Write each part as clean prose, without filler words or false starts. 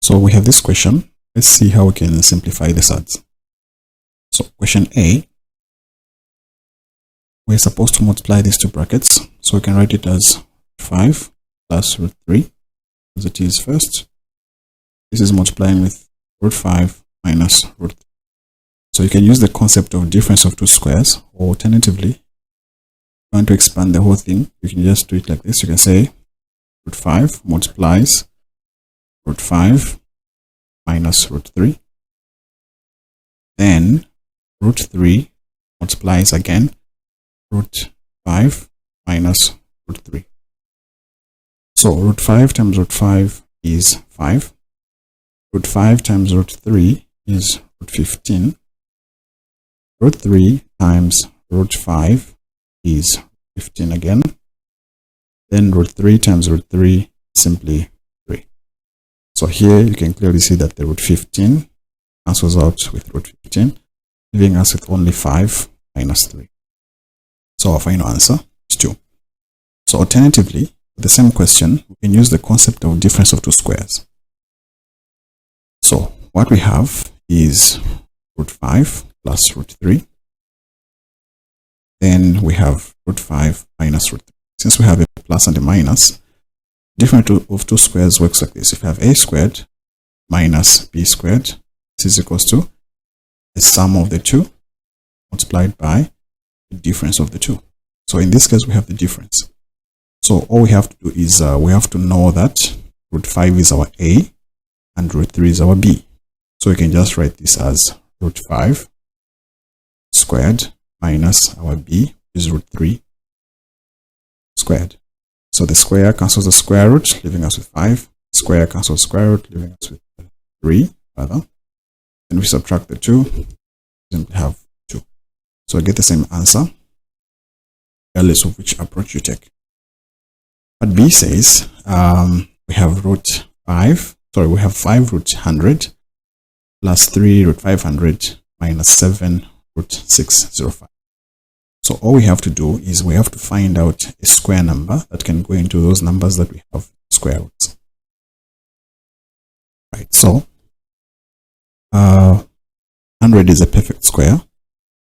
So we have this question. Let's see how we can simplify the surds. So question A, we're supposed to multiply these two brackets. So we can write it as 5 plus root 3, as it is first. This is multiplying with root 5 minus root 3. So you can use the concept of difference of two squares, or alternatively, if you want to expand the whole thing, you can just do it like this. You can say root 5 multiplies root 5 minus root 3. Then root 3 multiplies again root 5 minus root 3. So root 5 times root 5 is 5. Root 5 times root 3 is root 15. Root 3 times root 5 is 15 again. Then root 3 times root 3 is simply 3. So here you can clearly see that the root 15 cancels out with root 15, leaving us with only 5 minus 3. So our final answer is 2. So alternatively, for the same question, we can use the concept of difference of two squares. So what we have is root 5 plus root 3. Then we have root 5 minus root 3. Since we have a plus and a minus, difference of two squares works like this. If you have a squared minus b squared, this is equals to the sum of the two multiplied by the difference of the two. So in this case, we have the difference. So all we have to do is we have to know that root 5 is our a and root 3 is our b. So we can just write this as root 5 squared minus our b is root 3 squared. So the square cancels the square root, leaving us with 5. Square cancels square root, leaving us with 3 rather. And we subtract the 2, we simply have 2. So I get the same answer, regardless of which approach you take. But B says we have we have 5 root 100 plus 3 root 500 minus 7 root 605. So all we have to do is we have to find out a square number that can go into those numbers that we have square roots. Right, so 100 is a perfect square.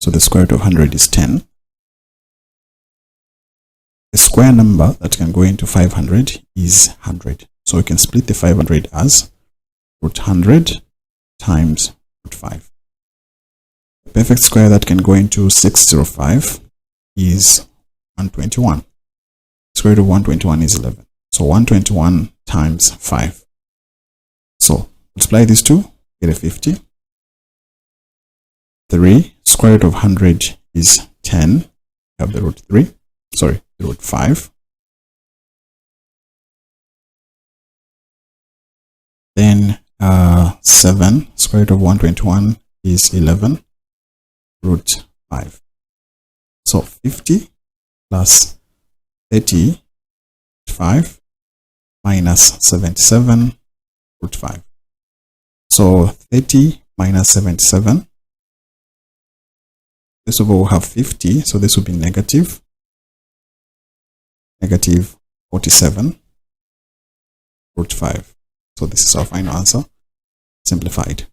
So the square root of 100 is 10. A square number that can go into 500 is 100. So we can split the 500 as root 100 times root 5. The perfect square that can go into 605 is 121. Square root of 121 is 11. So 121 times 5. So multiply these two, get a 50. 3, square root of 100 is 10. We have the root 3. Sorry, the root 5. Then 7, square root of 121 is 11, root 5. So 50 plus 35 minus 77, root 5. So 30 minus 77. First of all, we'll have 50, so this will be negative 47, root 5. So this is our final answer, simplified.